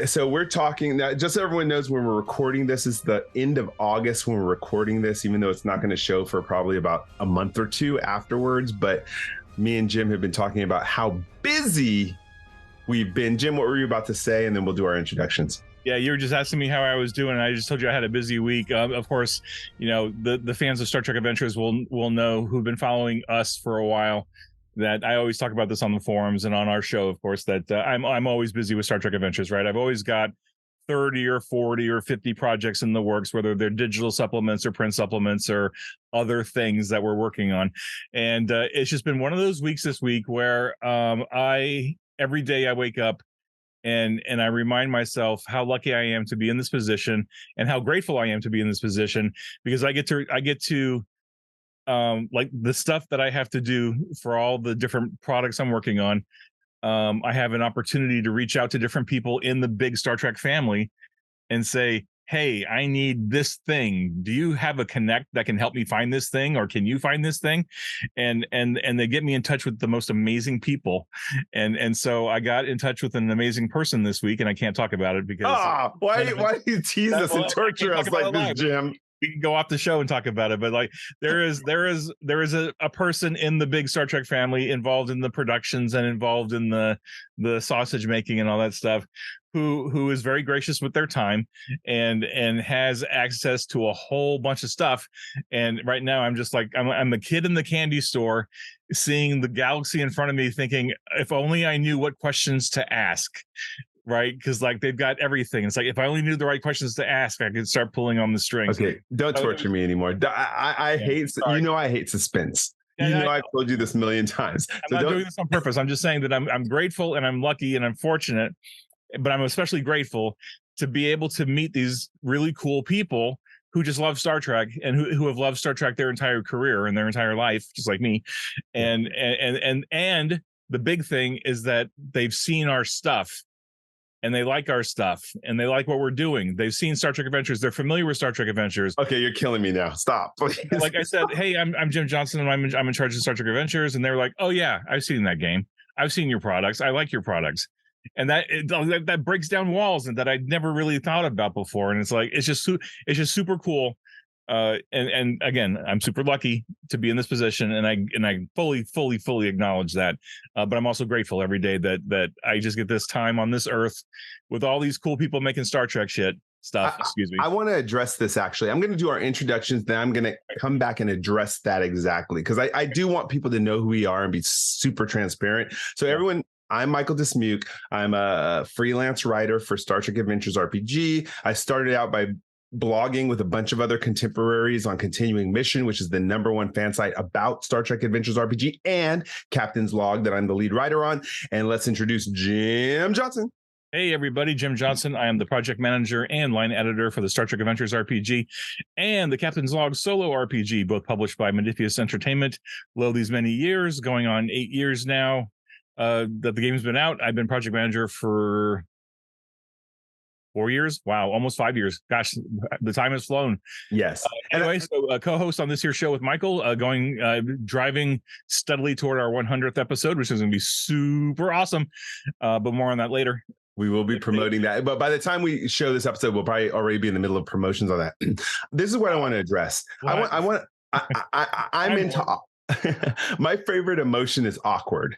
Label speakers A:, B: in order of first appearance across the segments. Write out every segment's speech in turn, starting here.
A: So we're talking now, just so everyone knows, when we're recording this is the end of August when we're recording this, even though it's not going to show for probably about a month or two afterwards. But me and Jim have been talking about how busy we've been. Jim, what were you about to say? And then we'll do our introductions.
B: Yeah, you were just asking me how I was doing. I just told you I had a busy week. Of course, you know, the fans of Star Trek Adventures will know, who've been following us for a while, that I always talk about this on the forums and on our show, of course, that I'm always busy with Star Trek Adventures, right? I've always got 30 or 40 or 50 projects in the works, whether they're digital supplements or print supplements or other things that we're working on. And it's just been one of those weeks this week where every day I wake up and I remind myself how lucky I am to be in this position and how grateful I am to be in this position, because I get to like the stuff that I have to do for all the different products I'm working on. I have an opportunity to reach out to different people in the big Star Trek family and say, hey, I need this thing. Do you have a connect that can help me find this thing? Or can you find this thing? And they get me in touch with the most amazing people. And so I got in touch with an amazing person this week, and I can't talk about it because
A: why do you tease us and torture us like this, Jim?
B: We can go off the show and talk about it, but like there is a person in the big Star Trek family involved in the productions and involved in the sausage making and all that stuff, who is very gracious with their time and has access to a whole bunch of stuff. And right now I'm just like, I'm the kid in the candy store seeing the galaxy in front of me thinking, if only I knew what questions to ask. Right, because like they've got everything. It's like, if I only knew the right questions to ask, I could start pulling on the strings.
A: Okay, don't torture me anymore. I hate, you know, I hate suspense. I've told you this a million times.
B: I'm not doing this on purpose. I'm just saying that I'm grateful and I'm lucky and I'm fortunate, but I'm especially grateful to be able to meet these really cool people who just love Star Trek and who have loved Star Trek their entire career and their entire life, just like me. And the big thing is that they've seen our stuff. And they like our stuff, and they like what we're doing. They've seen Star Trek Adventures. They're familiar with Star Trek Adventures.
A: Okay, you're killing me now. Stop, please. Like
B: I said, hey, I'm Jim Johnson, and I'm in charge of Star Trek Adventures. And they're like, oh yeah, I've seen that game. I've seen your products. I like your products. And that breaks down walls and that I'd never really thought about before. And it's like it's just super cool. And again, I'm super lucky to be in this position, and I fully acknowledge that. But I'm also grateful every day that I just get this time on this earth with all these cool people making Star Trek stuff. Excuse me.
A: I want to address this actually. I'm going to do our introductions, then I'm going to come back and address that exactly, because I do want people to know who we are and be super transparent. So everyone. I'm Michael Dismuke. I'm a freelance writer for Star Trek Adventures RPG. I started out by blogging with a bunch of other contemporaries on Continuing Mission, which is the #1 fan site about Star Trek Adventures RPG, and Captain's Log that I'm the lead writer on. And let's introduce Jim Johnson.
B: Hey everybody, Jim Johnson. I am the project manager and line editor for the Star Trek Adventures RPG and the Captain's Log solo RPG, both published by Modiphius Entertainment. Lo, these many years, going on 8 years now that the game's been out. I've been project manager for 4 years. Wow, almost 5 years. Gosh, the time has flown.
A: Yes.
B: Anyway, so co-host on this here show with Michael, driving steadily toward our 100th episode, which is going to be super awesome. But more on that later.
A: We will be promoting that. But by the time we show this episode, we'll probably already be in the middle of promotions on that. This is what I want to address. I'm into my favorite emotion is awkward,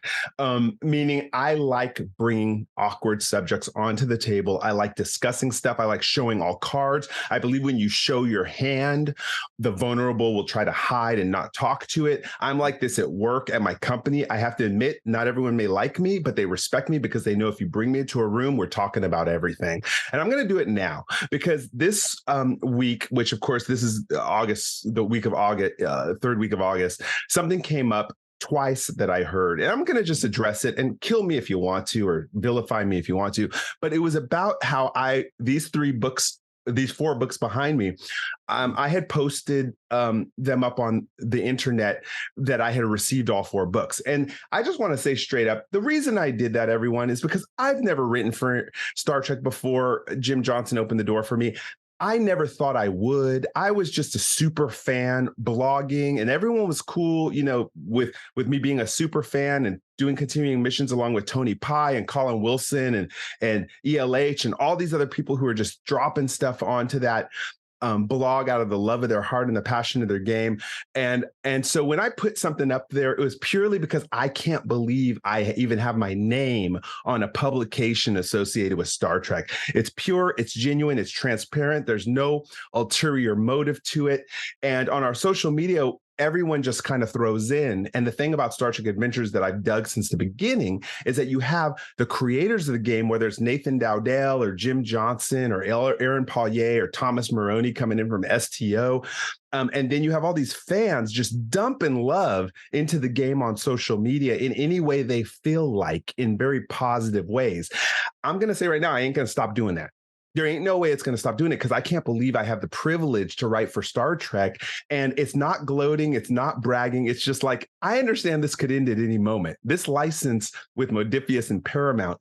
A: meaning I like bringing awkward subjects onto the table. I like discussing stuff. I like showing all cards. I believe when you show your hand, the vulnerable will try to hide and not talk to it. I'm like this at work, at my company. I have to admit, not everyone may like me, but they respect me because they know if you bring me into a room, we're talking about everything. And I'm going to do it now because this week, which of course, this is August, the week of August, third week of August, something came up twice that I heard, and I'm going to just address it and kill me if you want to, or vilify me if you want to. But it was about how these three books, these 4 books behind me, I had posted them up on the internet that I had received all 4 books. And I just want to say straight up, the reason I did that, everyone, is because I've never written for Star Trek before Jim Johnson opened the door for me. I never thought I would. I was just a super fan blogging, and everyone was cool, with me being a super fan and doing continuing missions along with Tony Pye and Colin Wilson and ELH and all these other people who are just dropping stuff onto that blog out of the love of their heart and the passion of their game. And so when I put something up there, it was purely because I can't believe I even have my name on a publication associated with Star Trek. It's pure, it's genuine, it's transparent. There's no ulterior motive to it. And on our social media, everyone just kind of throws in. And the thing about Star Trek Adventures that I've dug since the beginning is that you have the creators of the game, whether it's Nathan Dowdell or Jim Johnson or Aaron Paulier or Thomas Maroney coming in from STO. And then you have all these fans just dumping love into the game on social media in any way they feel like, in very positive ways. I'm going to say right now, I ain't going to stop doing that. There ain't no way it's going to stop doing it, because I can't believe I have the privilege to write for Star Trek. And it's not gloating. It's not bragging. It's just like, I understand this could end at any moment. This license with Modiphius and Paramount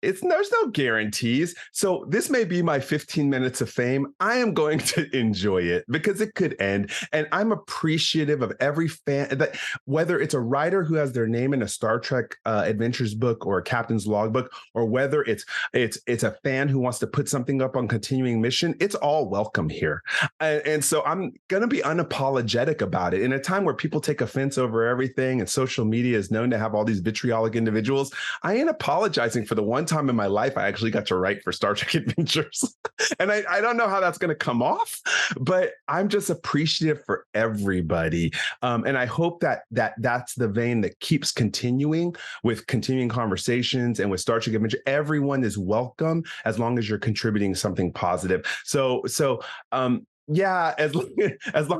A: there's no guarantees. So this may be my 15 minutes of fame. I am going to enjoy it because it could end. And I'm appreciative of every fan, that whether it's a writer who has their name in a Star Trek Adventures book or a Captain's Logbook, or whether it's a fan who wants to put something up on Continuing Mission, it's all welcome here. And so I'm going to be unapologetic about it. In a time where people take offense over everything and social media is known to have all these vitriolic individuals, I ain't apologizing for the one time in my life I actually got to write for Star Trek Adventures. And I don't know how that's going to come off, but I'm just appreciative for everybody. And I hope that's the vein that keeps continuing with continuing conversations and with Star Trek Adventure. Everyone is welcome as long as you're contributing something positive. Yeah, as long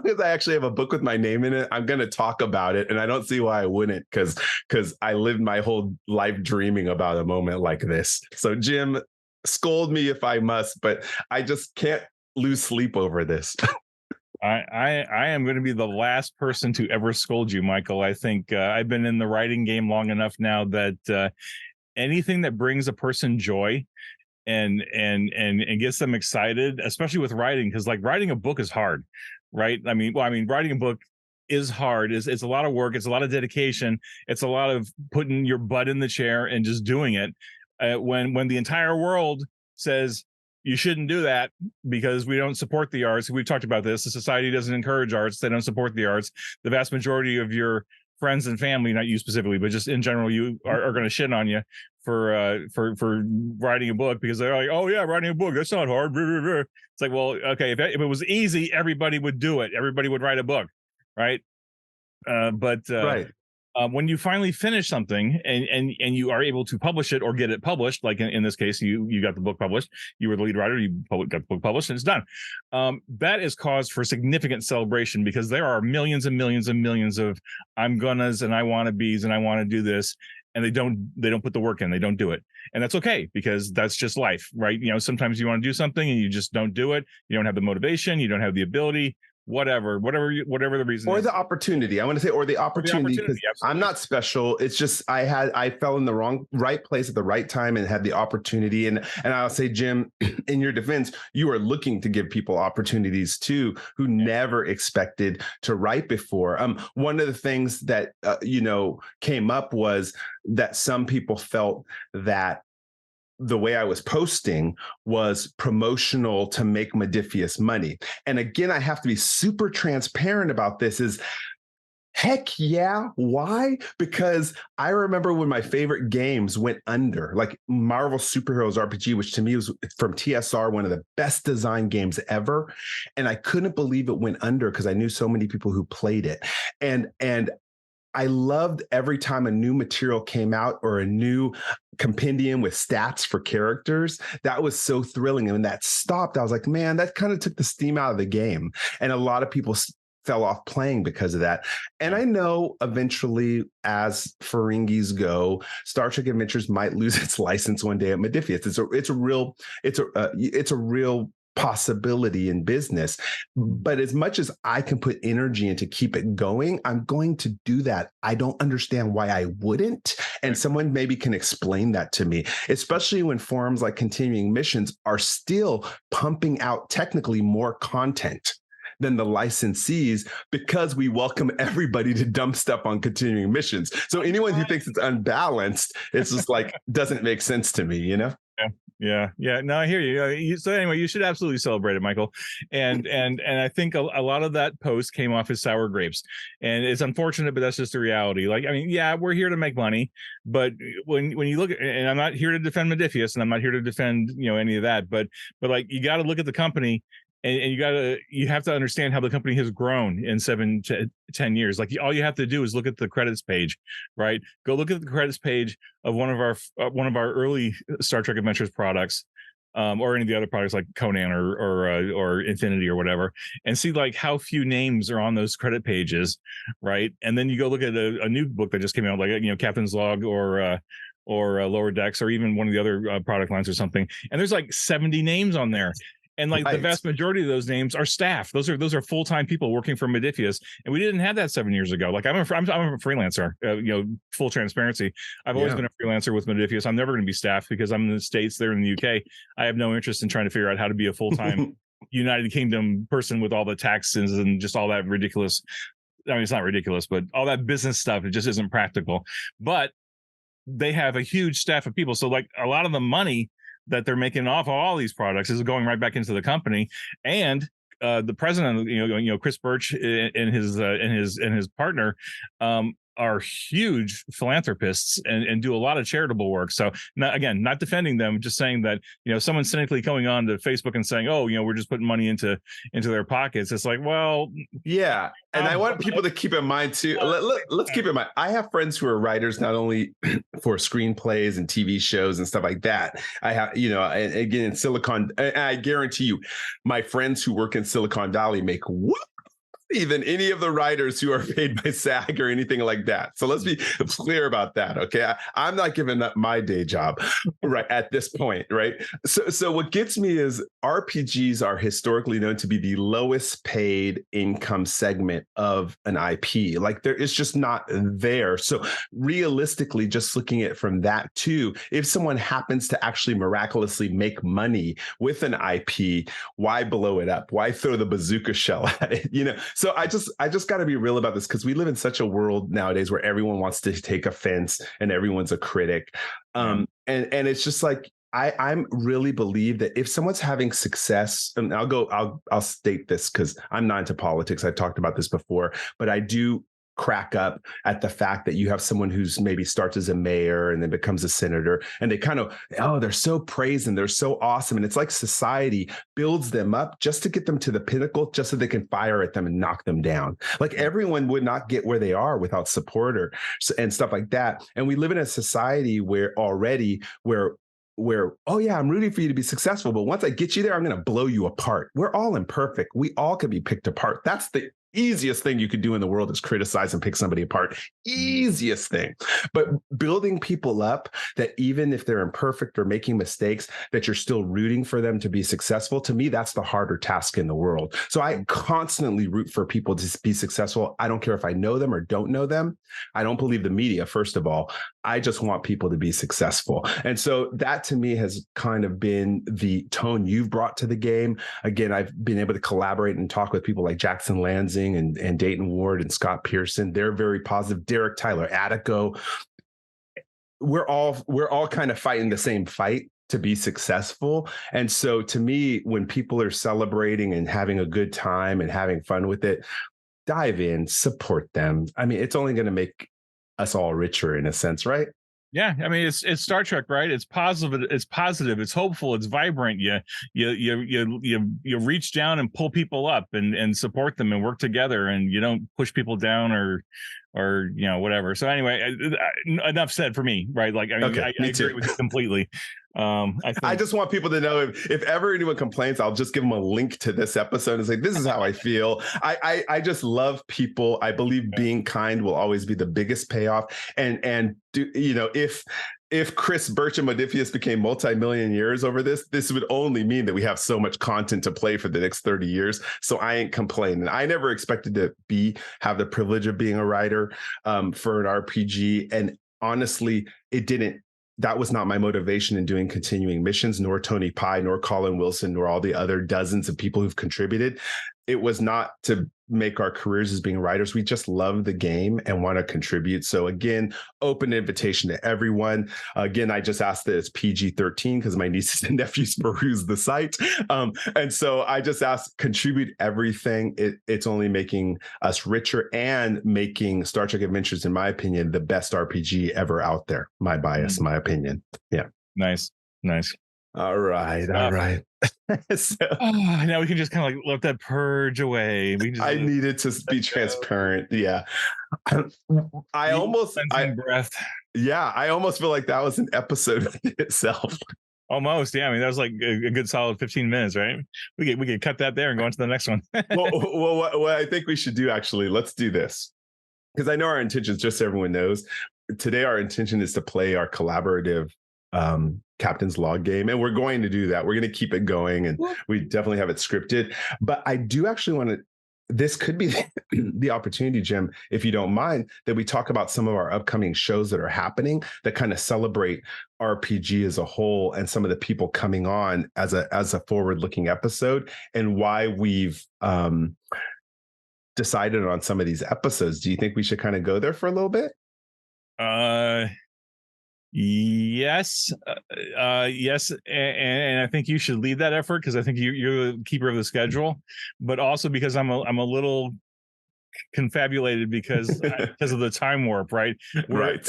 A: as I actually have a book with my name in it, I'm going to talk about it. And I don't see why I wouldn't, because I lived my whole life dreaming about a moment like this. So Jim, scold me if I must, but I just can't lose sleep over this.
B: I am going to be the last person to ever scold you, Michael. I think I've been in the writing game long enough now that anything that brings a person joy and gets them excited, especially with writing, because like writing a book is hard, right? I mean, writing a book is hard. It's a lot of work. It's a lot of dedication. It's a lot of putting your butt in the chair and just doing it. When the entire world says you shouldn't do that because we don't support the arts. We've talked about this. The society doesn't encourage arts. They don't support the arts. The vast majority of your friends and family, not you specifically, but just in general, you are going to shit on you for writing a book, because they're like, oh yeah, writing a book, that's not hard. It's like, well, okay, if it was easy, everybody would do it. Everybody would write a book, right? Right. When you finally finish something and you are able to publish it or get it published, like in this case, you got the book published, you were the lead writer, you got the book published, and it's done. That is cause for significant celebration, because there are millions and millions and millions of I'm gonnas and I want to be's and I want to do this, and they don't put the work in, they don't do it. And that's okay, because that's just life, right? Sometimes you want to do something and you just don't do it. You don't have the motivation, you don't have the ability, whatever the reason
A: or
B: is.
A: The opportunity. I want to say, or the opportunity, because I'm not special. It's just I fell in the right place at the right time and had the opportunity. And I'll say, Jim, in your defense, you are looking to give people opportunities too, who never expected to write before. One of the things that came up was that some people felt that the way I was posting was promotional to make Modiphius money. And again, I have to be super transparent about this. Heck yeah. Why? Because I remember when my favorite games went under, like Marvel Superheroes RPG, which to me was from TSR, one of the best design games ever. And I couldn't believe it went under because I knew so many people who played it. And I loved every time a new material came out or a new compendium with stats for characters. That was so thrilling. And when that stopped, I was like, man, that kind of took the steam out of the game. And a lot of people fell off playing because of that. And I know eventually, as Ferengis go, Star Trek Adventures might lose its license one day at Modiphius. It's a real possibility in business. But as much as I can put energy into keep it going, I'm going to do that. I don't understand why I wouldn't. And someone maybe can explain that to me, especially when forums like Continuing Missions are still pumping out technically more content than the licensees, because we welcome everybody to dump stuff on Continuing Missions. So anyone who thinks it's unbalanced, it's just like, doesn't make sense to me, you know?
B: Yeah. No, I hear you. So anyway, you should absolutely celebrate it, Michael. And I think a lot of that post came off as sour grapes, and it's unfortunate, but that's just the reality. Like, I mean, yeah, we're here to make money, but when you look at, and I'm not here to defend Modiphius, and I'm not here to defend any of that, but like, you got to look at the company. And you have to understand how the company has grown in 7 to 10 years. Like, all you have to do is look at the credits page, right? Go look at the credits page of one of our early Star Trek Adventures products, or any of the other products like Conan or Infinity or whatever, and see like how few names are on those credit pages, right? And then you go look at a new book that just came out, like Captain's Log or Lower Decks, or even one of the other product lines or something, and there's like 70 names on there. And like the vast majority of those names are staff. Those are full-time people working for Modiphius, and we didn't have that 7 years ago. Like, I'm a freelancer. Full transparency. I've always been a freelancer with Modiphius. I'm never going to be staff because I'm in the States. They're in the UK. I have no interest in trying to figure out how to be a full-time United Kingdom person with all the taxes and just all that ridiculous. I mean, it's not ridiculous, but all that business stuff, it just isn't practical. But they have a huge staff of people, so like a lot of the money that they're making off of all these products is going right back into the company. And the president, Chris Birch and his partner, are huge philanthropists and do a lot of charitable work. So not defending them, just saying that, someone cynically going on to Facebook and saying, oh, we're just putting money into their pockets. It's like, well,
A: yeah. And I want people to keep in mind too. Let's keep in mind, I have friends who are writers, not only for screenplays and TV shows and stuff like that. I have, and again, in I guarantee you, my friends who work in Silicon Valley make than any of the writers who are paid by SAG or anything like that. So let's be clear about that, okay? I'm not giving up my day job right at this point, right? So what gets me is RPGs are historically known to be the lowest paid income segment of an IP. Like, there is just not there. So realistically, just looking at it from that too, if someone happens to actually miraculously make money with an IP, why blow it up? Why throw the bazooka shell at it? So I just got to be real about this, because we live in such a world nowadays where everyone wants to take offense and everyone's a critic. And it's just like, I'm really believe that if someone's having success, and I'll state this because I'm not into politics. I've talked about this before, but I do crack up at the fact that you have someone who's maybe starts as a mayor and then becomes a senator, and they kind of, they're so praised and they're so awesome. And it's like society builds them up just to get them to the pinnacle, just so they can fire at them and knock them down. Like, everyone would not get where they are without support and stuff like that. And we live in a society where oh yeah, I'm rooting for you to be successful, but once I get you there, I'm going to blow you apart. We're all imperfect. We all can be picked apart. That's the easiest thing you could do in the world, is criticize and pick somebody apart. Easiest thing. But building people up, that even if they're imperfect or making mistakes, that you're still rooting for them to be successful, to me, that's the harder task in the world. So I constantly root for people to be successful. I don't care if I know them or don't know them. I don't believe the media, first of all. I just want people to be successful. And so that, to me, has kind of been the tone you've brought to the game. Again, I've been able to collaborate and talk with people like Jackson Lansing and Dayton Ward and Scott Pearson. They're very positive. Derek Tyler Attico. We're all kind of fighting the same fight to be successful. And so to me, when people are celebrating and having a good time and having fun with it, dive in, support them. I mean, it's only going to make us all richer in a sense, right?
B: Yeah, I mean, it's Star Trek, right? It's positive, it's hopeful, it's vibrant. You reach down and pull people up and support them and work together, and you don't push people down or whatever. So anyway, enough said for me, right? Like, I mean, okay, I agree with you completely. I
A: I
B: think
A: just want people to know if ever anyone complains, I'll just give them a link to this episode and say, this is how I feel. I just love people. I believe being kind will always be the biggest payoff. And do, you know, if Chris Birch and Modiphius became multi-million years over this would only mean that we have so much content to play for the next 30 years. So I ain't complaining. I never expected to have the privilege of being a writer for an RPG. And honestly, that was not my motivation in doing continuing missions, nor Tony Pye, nor Colin Wilson, nor all the other dozens of people who've contributed. It was not to make our careers as being writers. We just love the game and want to contribute. So again, open invitation to everyone. Again, I just asked that it's PG-13 because my nieces and nephews peruse the site. And so I just asked, contribute everything. It's only making us richer and making Star Trek Adventures, in my opinion, the best RPG ever out there. My bias, my opinion. Yeah.
B: Nice.
A: All right. So,
B: now we can just kind of like let that purge away.
A: I needed to be transparent. Yeah. I almost feel like that was an episode in itself.
B: Almost, yeah. I mean, that was like a good solid 15 minutes, right? We could cut that there and go on to the next one.
A: well, what I think we should do, actually, let's do this, because I know our intentions, just so everyone knows, today our intention is to play our collaborative Captain's Log game, and we're going to do that. We're going to keep it going, and we definitely have it scripted. But I do actually want to, this could be the opportunity, Jim, if you don't mind, that we talk about some of our upcoming shows that are happening that kind of celebrate RPG as a whole and some of the people coming on as a forward-looking episode, and why we've decided on some of these episodes. Do you think we should kind of go there for a little bit?
B: Yes, yes, and I think you should lead that effort, because I think you're the keeper of the schedule, but also because I'm a little confabulated because of the time warp, right?
A: Right.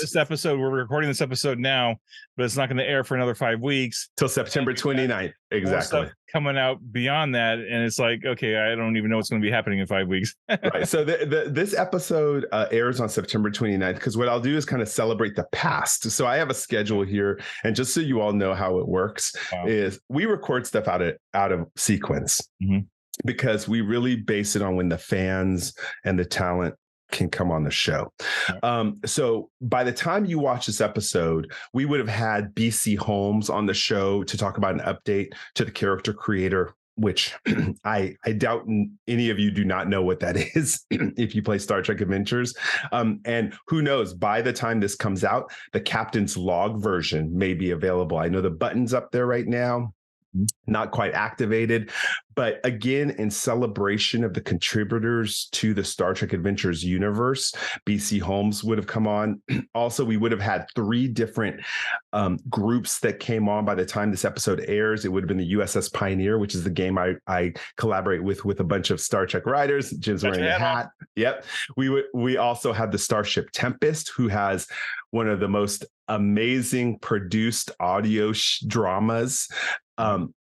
B: We're recording this episode now, but it's not going to air for another 5 weeks
A: till September 29th. Exactly.
B: Coming out beyond that, and it's like, okay, I don't even know what's going to be happening in 5 weeks.
A: Right. So this episode airs on September 29th, because what I'll do is kind of celebrate the past. So I have a schedule here, and just so you all know how it works, is we record stuff out of sequence. Mm-hmm. Because we really base it on when the fans and the talent can come on the show. So by the time you watch this episode, we would have had BC Holmes on the show to talk about an update to the character creator, which I doubt any of you do not know what that is if you play Star Trek Adventures. And who knows, by the time this comes out, the Captain's Log version may be available. I know the button's up there right now, not quite activated, but again, in celebration of the contributors to the Star Trek Adventures universe, BC Holmes would have come on. Also, we would have had 3 different groups that came on by the time this episode airs. It would have been the USS Pioneer, which is the game I collaborate with a bunch of Star Trek writers. Jim's wearing a hat. Yep. We also have the Starship Tempest, who has one of the most amazing produced audio dramas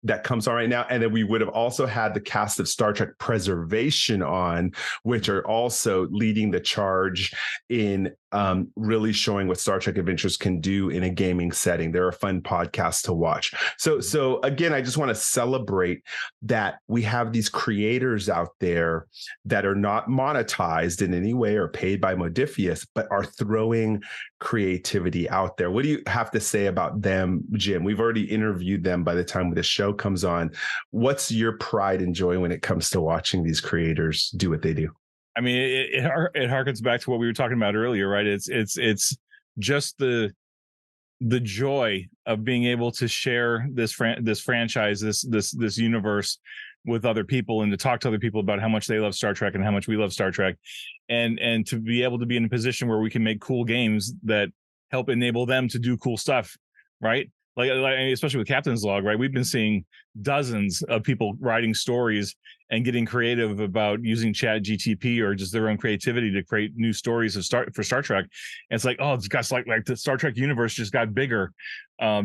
A: that comes on right now. And then we would have also had the cast of Star Trek Preservation on, which are also leading the charge in really showing what Star Trek Adventures can do in a gaming setting. They're a fun podcast to watch. So again, I just want to celebrate that we have these creators out there that are not monetized in any way or paid by Modiphius, but are throwing creativity out there. What do you have to say about them, Jim? We've already interviewed them by the time the show comes on. What's your pride and joy when it comes to watching these creators do what they do?
B: I mean, it harkens back to what we were talking about earlier, right? It's just the joy of being able to share this franchise, this universe with other people, and to talk to other people about how much they love Star Trek and how much we love Star Trek, and to be able to be in a position where we can make cool games that help enable them to do cool stuff, right? Like especially with Captain's Log, right? We've been seeing dozens of people writing stories and getting creative about using Chat GTP or just their own creativity to create new stories for Star Trek. And it's like, oh, it's got like the Star Trek universe just got bigger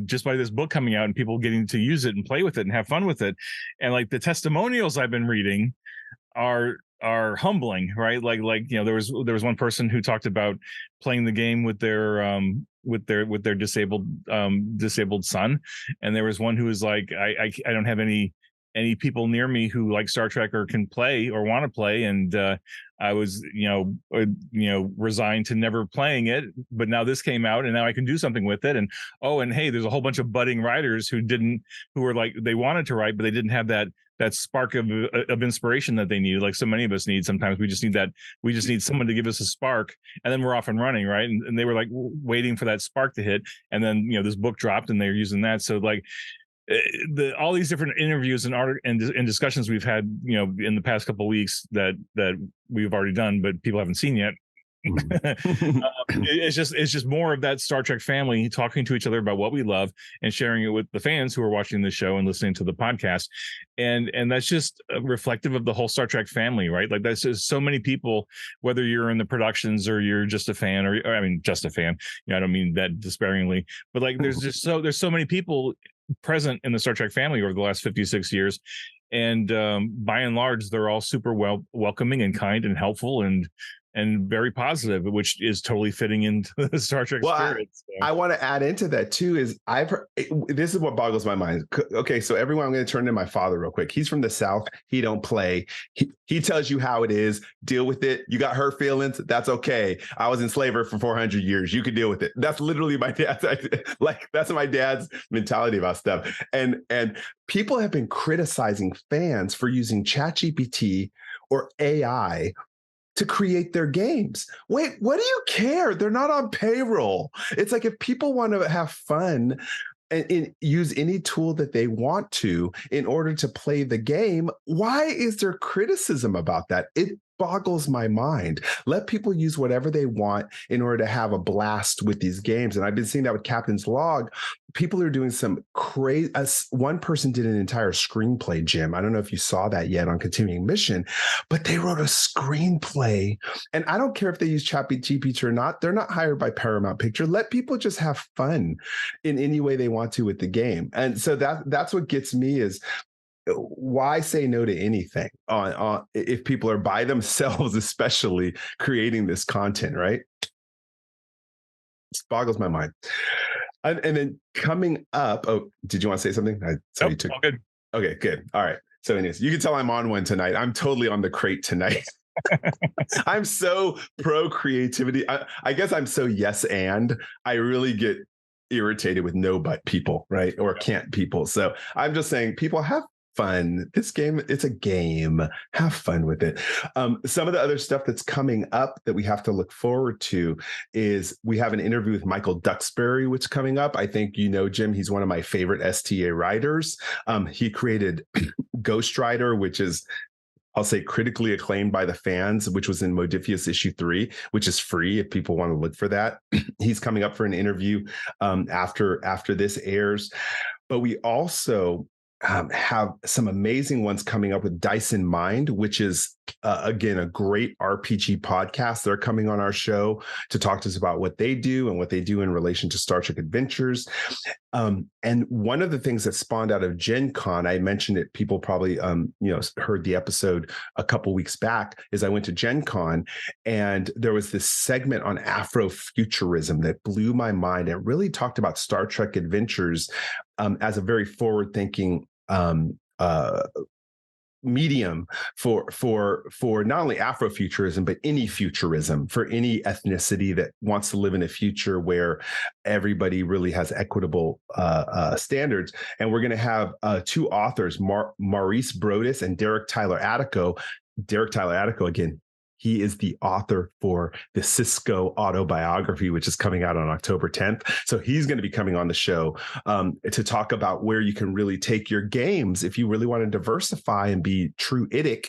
B: just by this book coming out and people getting to use it and play with it and have fun with it. And like the testimonials I've been reading are are humbling, right? There was one person who talked about playing the game with their disabled son, and there was one who was like, I don't have any people near me who like Star Trek or can play or want to play, and I was resigned to never playing it, but now this came out and now I can do something with it. And hey, there's a whole bunch of budding writers who were like, they wanted to write but they didn't have that spark of inspiration that they needed, like so many of us need. Sometimes we just need someone to give us a spark, and then we're off and running, right? And they were like waiting for that spark to hit, and then this book dropped and they're using that. So like all these different interviews and discussions we've had, in the past couple of weeks that we've already done, but people haven't seen yet. It's just more of that Star Trek family talking to each other about what we love and sharing it with the fans who are watching the show and listening to the podcast, and that's just reflective of the whole Star Trek family, right? Like that's just so many people, whether you're in the productions or you're just a fan, or I mean just a fan, I don't mean that disparagingly, but like there's so many people present in the Star Trek family over the last 56 years, and by and large they're all super welcoming and kind and helpful and very positive, which is totally fitting into the Star Trek spirit.
A: I want to add into that too, is I've heard, this is what boggles my mind. Okay, so everyone, I'm going to turn to my father real quick. He's from the South. He don't play. He tells you how it is. Deal with it. You got hurt feelings. That's okay. I was in slavery for 400 years. You could deal with it. That's literally my dad's, like, that's my dad's mentality about stuff. And people have been criticizing fans for using ChatGPT or AI to create their games. Wait, what do you care? They're not on payroll. It's like, if people want to have fun and use any tool that they want to in order to play the game, why is there criticism about that? It boggles my mind. Let people use whatever they want in order to have a blast with these games. And I've been seeing that with Captain's Log. People are doing some crazy. One person did an entire screenplay, Jim. I don't know if you saw that yet on Continuing Mission, but they wrote a screenplay. And I don't care if they use ChatGPT or not. They're not hired by Paramount Picture. Let people just have fun in any way they want to with the game. And so that's what gets me is, why say no to anything on if people are by themselves, especially creating this content, right? It boggles my mind. And then coming up, did you want to say something?
B: All good.
A: Okay, good. All right. So anyways, you can tell I'm on one tonight. I'm totally on the crate tonight. I'm so pro creativity. I guess I'm so yes, and I really get irritated with no but people, right? Or can't people. So I'm just saying, people have fun. This game, it's a game. Have fun with it. Some of the other stuff that's coming up that we have to look forward to is we have an interview with Michael Duxbury, which is coming up. I think Jim, he's one of my favorite STA writers. He created Ghost Rider, which is, I'll say, critically acclaimed by the fans, which was in Modiphius issue 3, which is free if people want to look for that. He's coming up for an interview after this airs. But we also have some amazing ones coming up with Dyson Mind, which is, again, a great RPG podcast. They're coming on our show to talk to us about what they do and what they do in relation to Star Trek Adventures. And one of the things that spawned out of Gen Con, I mentioned it, people probably heard the episode a couple weeks back, is I went to Gen Con and there was this segment on Afrofuturism that blew my mind. It really talked about Star Trek Adventures as a very forward-thinking medium for not only Afrofuturism, but any futurism, for any ethnicity that wants to live in a future where everybody really has equitable standards. And we're going to have two authors, Maurice Brodus and Derek Tyler Attico. Derek Tyler Attico, again, he is the author for the Cisco autobiography, which is coming out on October 10th. So he's going to be coming on the show to talk about where you can really take your games if you really want to diversify and be true IDIC,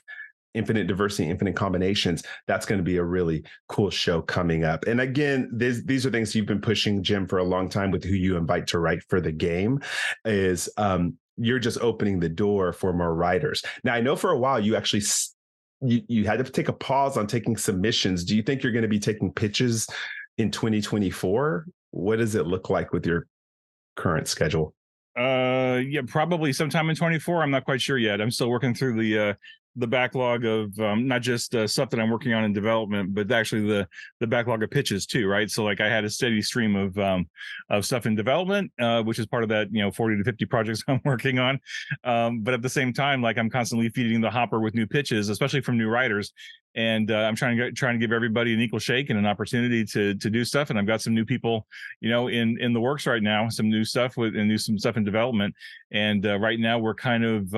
A: infinite diversity, infinite combinations. That's going to be a really cool show coming up. And again, these are things you've been pushing, Jim, for a long time with who you invite to write for the game. Is you're just opening the door for more writers. Now, I know for a while you actually you had to take a pause on taking submissions. Do you think you're going to be taking pitches in 2024? What does it look like with your current schedule?
B: Yeah, probably sometime in 24. I'm not quite sure yet. I'm still working through the backlog of not just stuff that I'm working on in development, but actually the backlog of pitches too, right? So like I had a steady stream of stuff in development, which is part of that 40 to 50 projects I'm working on. But at the same time, like I'm constantly feeding the hopper with new pitches, especially from new writers. And I'm trying to give everybody an equal shake and an opportunity to do stuff. And I've got some new people, in the works right now, some new stuff some stuff in development. And right now we're kind of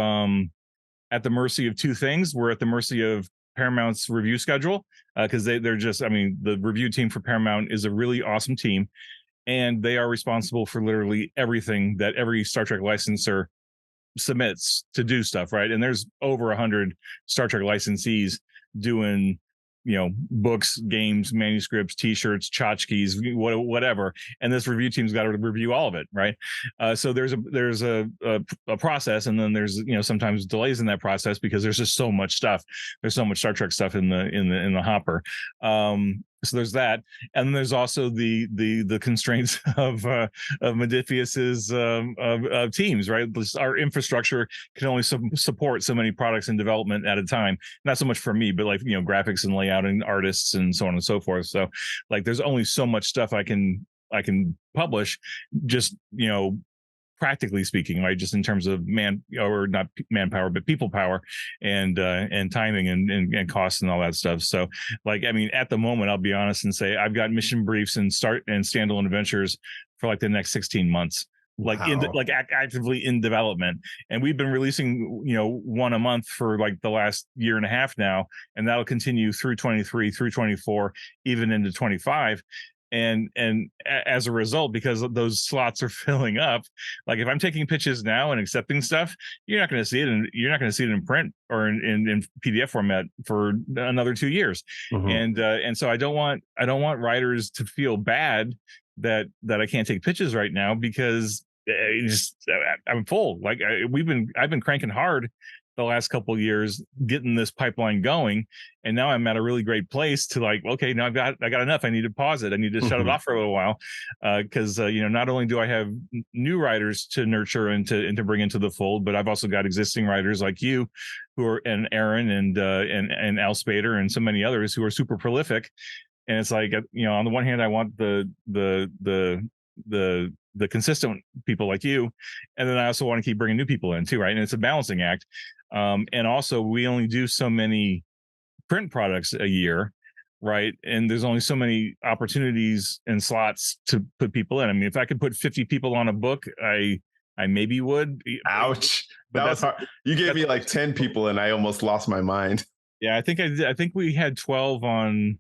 B: at the mercy of two things. We're at the mercy of Paramount's review schedule because they're just, I mean, the review team for Paramount is a really awesome team, and they are responsible for literally everything that every Star Trek licensor submits to do stuff, right? And there's over 100 Star Trek licensees doing books, games, manuscripts, t-shirts, tchotchkes, whatever, and this review team's got to review all of it, right? So there's a process, and then there's sometimes delays in that process because there's just so much stuff. There's so much Star Trek stuff in the hopper. So there's that, and then there's also the constraints of Modiphius's teams, right? Our infrastructure can only support so many products in development at a time. Not so much for me, but like graphics and layout and artists and so on and so forth. So like there's only so much stuff I can publish, just practically speaking, right? Just in terms of not manpower, but people power and timing and costs and all that stuff. So like, I mean, at the moment, I'll be honest and say I've got mission briefs and standalone adventures for like the next 16 months, like wow. Actively in development. And we've been releasing, one a month for like the last year and a half now. And that'll continue through 23, through 24, even into 25. And as a result, because those slots are filling up, like if I'm taking pitches now and accepting stuff, you're not going to see it in print or in PDF format for another 2 years. Mm-hmm. And so I don't want writers to feel bad that I can't take pitches right now because I'm full. Like I've been cranking hard the last couple of years getting this pipeline going, and now I'm at a really great place to like, okay, now I got enough. I need to pause it. I need to shut it off for a little while because not only do I have new writers to nurture and to bring into the fold, but I've also got existing writers like you and Aaron and Al Spader and so many others who are super prolific. And it's like, on the one hand, I want the consistent people like you, and then I also want to keep bringing new people in too, right? And it's a balancing act. And also, we only do so many print products a year, right? And there's only so many opportunities and slots to put people in. I mean, if I could put 50 people on a book, I maybe would.
A: Ouch! But that was hard. You gave me like 10 people, and I almost lost my mind.
B: Yeah, I think we had 12 on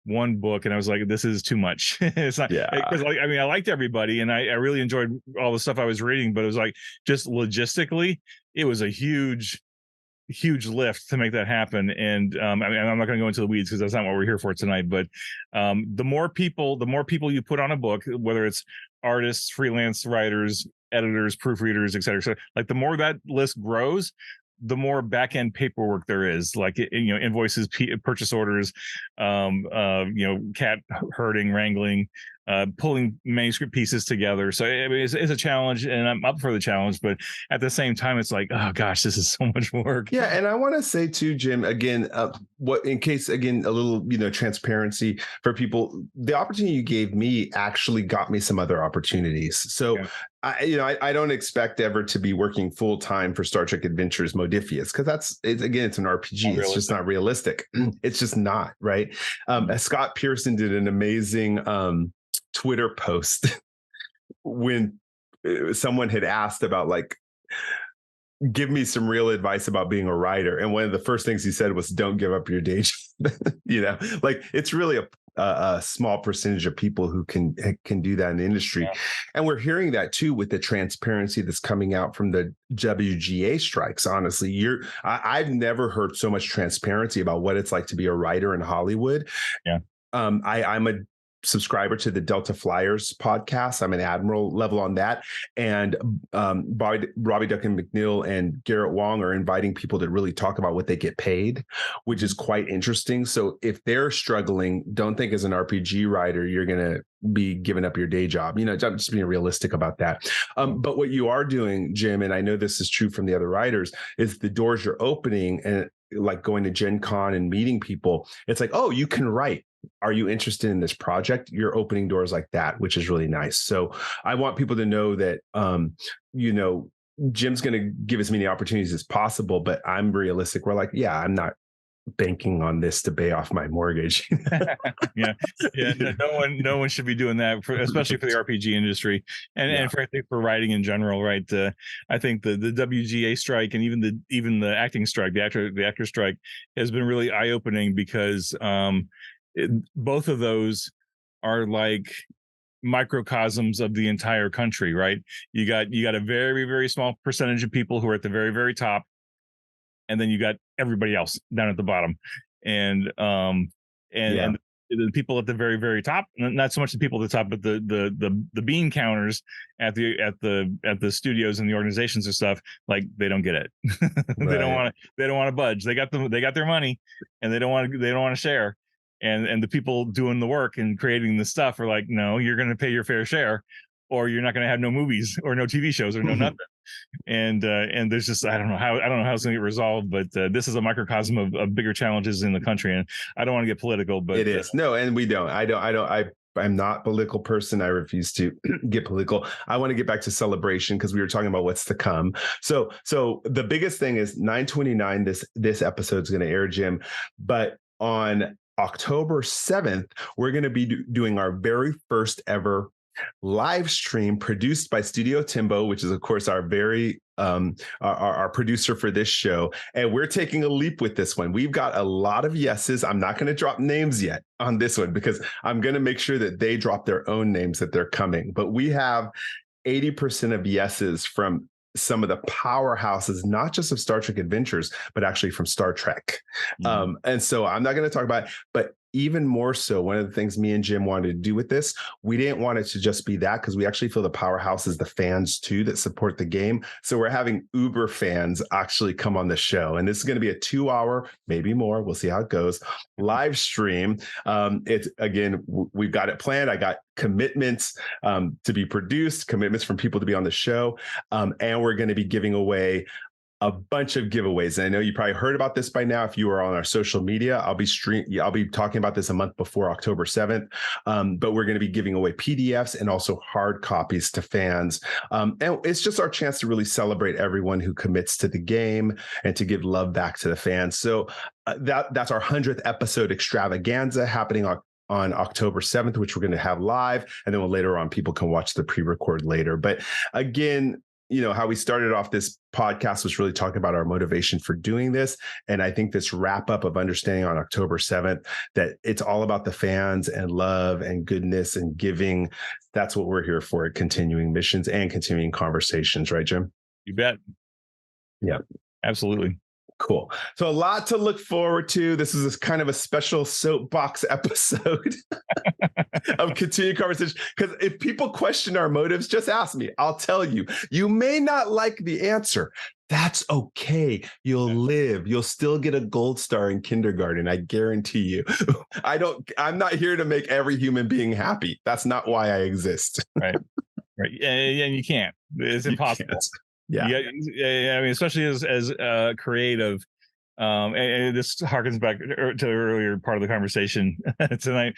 B: one book, and I was like, this is too much. It's not, because I liked everybody, and I really enjoyed all the stuff I was reading, but it was like just logistically, it was a huge lift to make that happen. And I'm not going to go into the weeds because that's not what we're here for tonight. But the more people you put on a book, whether it's artists, freelance writers, editors, proofreaders, et cetera, like the more that list grows, the more back-end paperwork there is, like invoices, purchase orders, cat herding, wrangling, pulling manuscript pieces together. So I mean, it's a challenge, and I'm up for the challenge. But at the same time, it's like, oh gosh, this is so much work.
A: Yeah, and I want to say too, Jim, again, in case a little transparency for people, the opportunity you gave me actually got me some other opportunities. So. Yeah. I don't expect ever to be working full time for Star Trek Adventures Modiphius because it's an RPG. It's just not realistic. It's just not, right. Scott Pearson did an amazing Twitter post when someone had asked about like, give me some real advice about being a writer. And one of the first things he said was, don't give up your day job. Like it's really a small percentage of people who can do that in the industry. Yeah. And we're hearing that too with the transparency that's coming out from the WGA strikes. Honestly, I've never heard so much transparency about what it's like to be a writer in Hollywood.
B: Yeah.
A: I'm a subscriber to the Delta Flyers podcast. I'm an admiral level on that. And Robbie Duncan McNeil and Garrett Wong are inviting people to really talk about what they get paid, which is quite interesting. So if they're struggling, don't think as an RPG writer, you're going to be giving up your day job, just being realistic about that. But what you are doing, Jim, and I know this is true from the other writers, is the doors you're opening and like going to Gen Con and meeting people, it's like, oh, you can write. Are you interested in this project? You're opening doors like that, which is really nice. So I want people to know that, you know, Jim's going to give as many opportunities as possible, but I'm realistic. We're like, yeah, I'm not banking on this to pay off my mortgage.
B: Yeah, no one should be doing that, especially for the RPG industry, and frankly for writing in general, right? I think the WGA strike and even the acting strike, the actor strike, has been really eye opening because both of those are like microcosms of the entire country, right? You got a very, very small percentage of people who are at the very, very top, and then you got everybody else down at the bottom. And and the people at the very, very top, not so much the people at the top, but the bean counters at the studios and the organizations and stuff, like they don't get it. They don't want to budge. They got their money, and they don't want to share. And the people doing the work and creating the stuff are like, no, you're going to pay your fair share, or you're not going to have no movies or no TV shows or no nothing. And there's just I don't know how it's going to get resolved, but this is a microcosm of bigger challenges in the country. And I don't want to get political, but
A: it is no, and we don't. I'm not a political person. I refuse to get political. I want to get back to celebration because we were talking about what's to come. So the biggest thing is 9/29. This episode is going to air, Jim, but on October 7th, we're going to be doing our very first ever live stream produced by Studio Timbo, which is, of course, our very our producer for this show. And we're taking a leap with this one. We've got a lot of yeses. I'm not going to drop names yet on this one because I'm going to make sure that they drop their own names that they're coming. But we have 80% of yeses from some of the powerhouses, not just of Star Trek Adventures, but actually from Star Trek. And so I'm not going to talk about it, but even more so, one of the things me and Jim wanted to do with this, we didn't want it to just be that, because we actually feel the powerhouse is the fans too that support the game. So we're having Uber fans actually come on the show. And this is going to be a 2-hour, maybe more, we'll see how it goes, live stream. It's, again, we've got it planned. I got commitments to be produced, commitments from people to be on the show. And we're going to be giving away a bunch of giveaways. And I know you probably heard about this by now. If you are on our social media, I'll be talking about this a month before October 7th. But we're going to be giving away PDFs and also hard copies to fans. And it's just our chance to really celebrate everyone who commits to the game and to give love back to the fans. So that's our 100th episode extravaganza happening on October 7th, which we're going to have live. And then later on, people can watch the pre-record later. But again, you know, how we started off this podcast was really talking about our motivation for doing this. And I think this wrap up of understanding on October 7th, that it's all about the fans and love and goodness and giving. That's what we're here for, continuing missions and continuing conversations. Right, Jim?
B: You bet.
A: Yeah,
B: absolutely.
A: Cool. So a lot to look forward to. This is kind of a special soapbox episode of continuing conversation. Because if people question our motives, just ask me. I'll tell you. You may not like the answer. That's okay. You'll live. You'll still get a gold star in kindergarten. I guarantee you. I'm not here to make every human being happy. That's not why I exist.
B: Right. And you can't. It's impossible.
A: Yeah,
B: I mean, especially as creative, and this harkens back to the earlier part of the conversation tonight.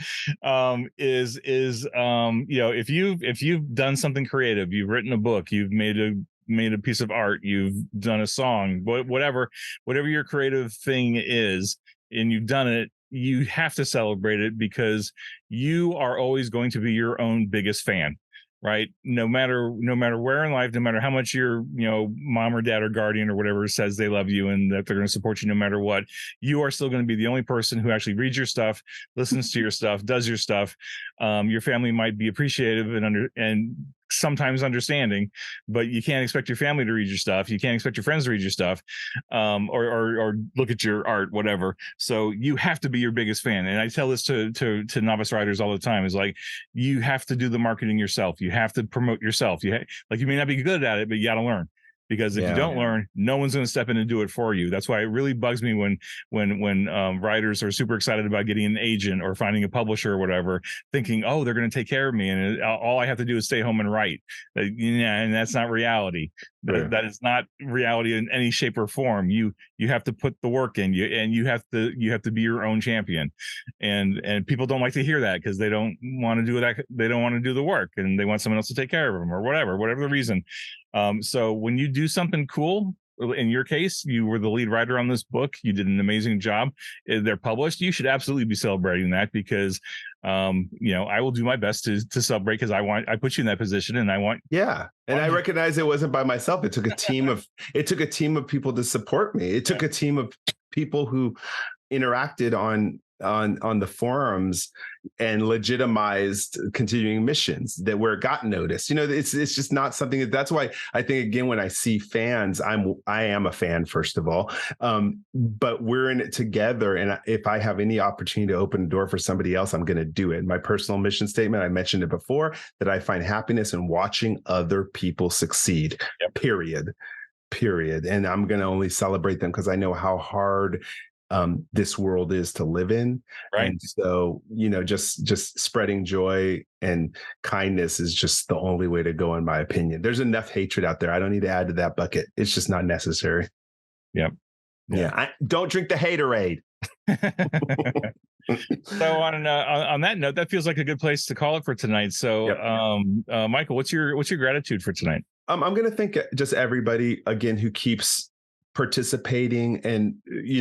B: Is you know, if you've done something creative, you've written a book, you've made a piece of art, you've done a song, whatever your creative thing is, and you've done it, you have to celebrate it, because you are always going to be your own biggest fan. Right. No matter where in life, no matter how much your, mom or dad or guardian or whatever says they love you and that they're going to support you no matter what, you are still going to be the only person who actually reads your stuff, listens to your stuff, does your stuff. Your family might be appreciative and sometimes understanding, but you can't expect your family to read your stuff. You can't expect your friends to read your stuff, or look at your art, whatever. So you have to be your biggest fan. And I tell this to novice writers all the time, is like, you have to do the marketing yourself. You have to promote yourself. You may not be good at it, but you got to learn. because if you
A: Yeah.
B: don't learn, no one's going to step in and do it for you. That's why it really bugs me when writers are super excited about getting an agent or finding a publisher or whatever, thinking, oh, they're going to take care of me, and all I have to do is stay home and write. And that's not reality.
A: Right.
B: That is not reality in any shape or form. You have to put the work in, you have to be your own champion, and people don't like to hear that because they don't want to do that. They don't want to do the work, and they want someone else to take care of them or whatever the reason. So when you do something cool, in your case, you were the lead writer on this book. You did an amazing job. They're published. You should absolutely be celebrating that, because I will do my best to celebrate, because I put you in that position, and I want.
A: Yeah. And I recognize it wasn't by myself. It took a team of people to support me. It took a team of people who interacted on the forums and legitimized continuing missions, that where it got noticed. It's just not something that's why I think, again, when I see fans, I am a fan, first of all, but we're in it together. And if I have any opportunity to open a door for somebody else, I'm going to do it. My personal mission statement, I mentioned it before, that I find happiness in watching other people succeed. Yep. Period. And I'm going to only celebrate them because I know how hard this world is to live in.
B: Right.
A: And so, just spreading joy and kindness is just the only way to go, in my opinion. There's enough hatred out there. I don't need to add to that bucket. It's just not necessary.
B: Yep.
A: Yeah. Don't drink the haterade.
B: So on that note, that feels like a good place to call it for tonight. So, yep. Michael, what's your gratitude for tonight?
A: I'm going to thank just everybody, again, who keeps participating. And,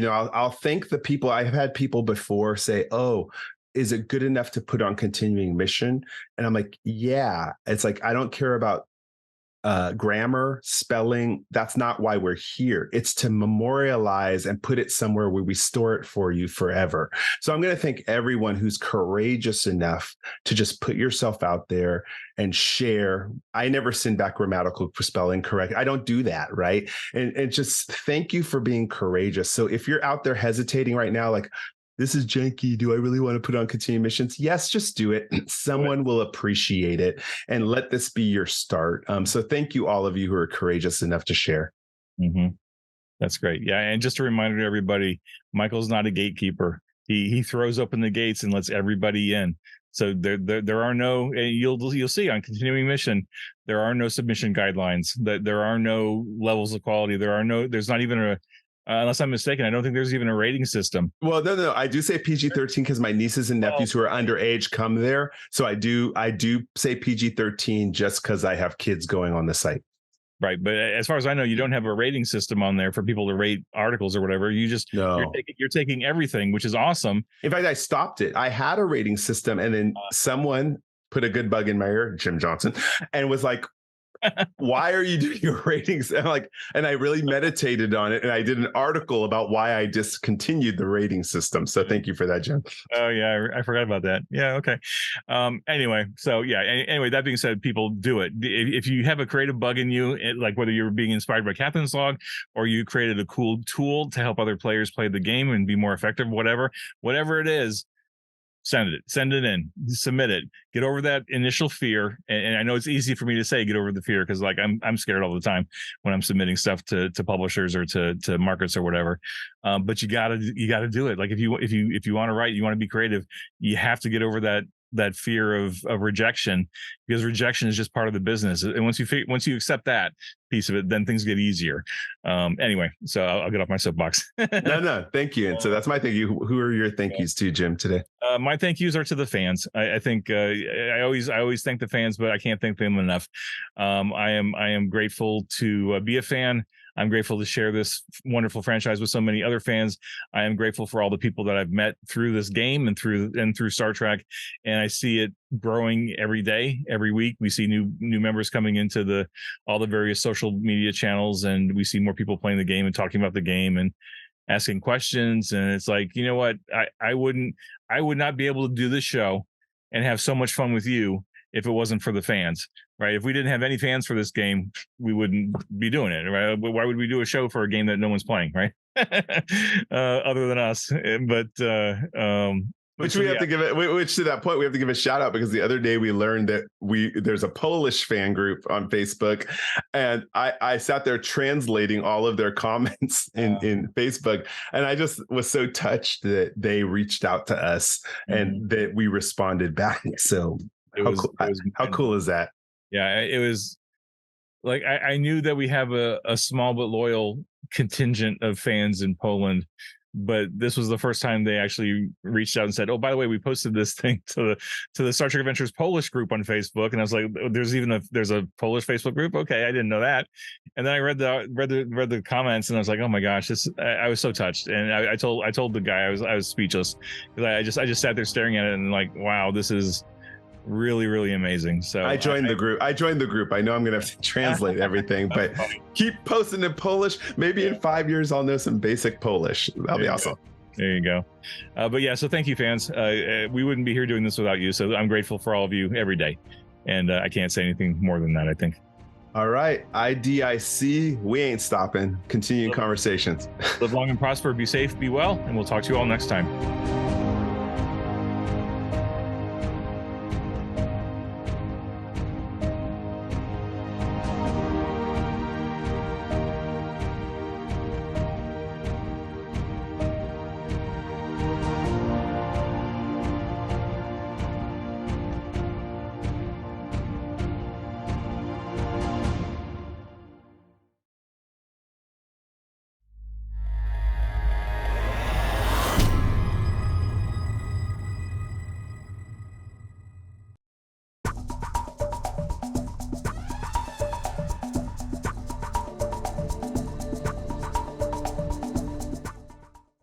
A: I'll thank the people. I've had people before say, oh, is it good enough to put on continuing mission? And I'm like, yeah. It's like, I don't care about grammar, spelling. That's not why we're here. It's to memorialize and put it somewhere where we store it for you forever. So I'm going to thank everyone who's courageous enough to just put yourself out there and share. I never send back grammatical spelling correct. I don't do that, right? And just thank you for being courageous. So if you're out there hesitating right now, like, this is janky, do I really want to put on continuing missions? Yes, just do it. Someone will appreciate it, and let this be your start. So thank you, all of you who are courageous enough to share.
B: Mm-hmm. That's great. Yeah. And just a reminder to everybody, Michael's not a gatekeeper. He throws open the gates and lets everybody in. So there are no, you'll see on continuing mission, there are no submission guidelines, that there are no levels of quality. There's not even unless I'm mistaken, I don't think there's even a rating system.
A: Well, no, I do say PG-13 because my nieces and nephews who are underage come there. So I do say PG-13 just because I have kids going on the site.
B: Right. But as far as I know, you don't have a rating system on there for people to rate articles or whatever. You just, you're taking everything, which is awesome.
A: In fact, I stopped it. I had a rating system, and then someone put a good bug in my ear, Jim Johnson, and was like, why are you doing your ratings? And I really meditated on it, and I did an article about why I discontinued the rating system. So thank you for that, Jim.
B: Oh yeah, I forgot about that. Yeah, okay. Anyway, that being said, people do it. If you have a creative bug in you, like whether you're being inspired by Captain's Log or you created a cool tool to help other players play the game and be more effective, whatever it is, send it in, submit it, get over that initial fear. And I know it's easy for me to say, get over the fear, because like I'm scared all the time when I'm submitting stuff to publishers or to markets or whatever. But you gotta do it. Like if you want to write, you want to be creative, you have to get over that fear of rejection, because rejection is just part of the business. And once you accept that piece of it, then things get easier. Anyway, so I'll get off my soapbox.
A: No, thank you. And so that's my thank you. Who are your thank yous to, Jim, today?
B: My thank yous are to the fans. I think I always thank the fans, but I can't thank them enough. I am grateful to be a fan. I'm grateful to share this wonderful franchise with so many other fans. I am grateful for all the people that I've met through this game and through Star Trek, and I see it growing every day, every week. We see new members coming into all the various social media channels, and we see more people playing the game and talking about the game and asking questions. And it's like, you know what? I would not be able to do this show and have so much fun with you if it wasn't for the fans, right? If we didn't have any fans for this game, we wouldn't be doing it, right? Why would we do a show for a game that no one's playing, right? Other than us. But
A: Which we have to give it. Which to that point, we have to give a shout out because the other day we learned that there's a Polish fan group on Facebook, and I sat there translating all of their comments in Facebook, and I just was so touched that they reached out to us and that we responded back. So how cool is that?
B: Yeah, it was like I knew that we have a small but loyal contingent of fans in Poland. But this was the first time they actually reached out and said, "Oh, by the way, we posted this thing to the Star Trek Adventures Polish group on Facebook." And I was like, "There's a Polish Facebook group? Okay, I didn't know that." And then I read the comments, and I was like, "Oh my gosh, I was so touched." And I told the guy I was speechless because I just sat there staring at it and like, wow, this is really, really amazing. So
A: I joined the group. I know I'm gonna have to translate everything, but keep posting in Polish. Maybe in 5 years I'll know some basic Polish. That'll be awesome.
B: There you go. But yeah, so thank you, fans. We wouldn't be here doing this without you. So I'm grateful for all of you every day. And I can't say anything more than that, I think.
A: All right. IDIC, we ain't stopping. Continuing conversations.
B: Live long and prosper. Be safe, be well, and we'll talk to you all next time.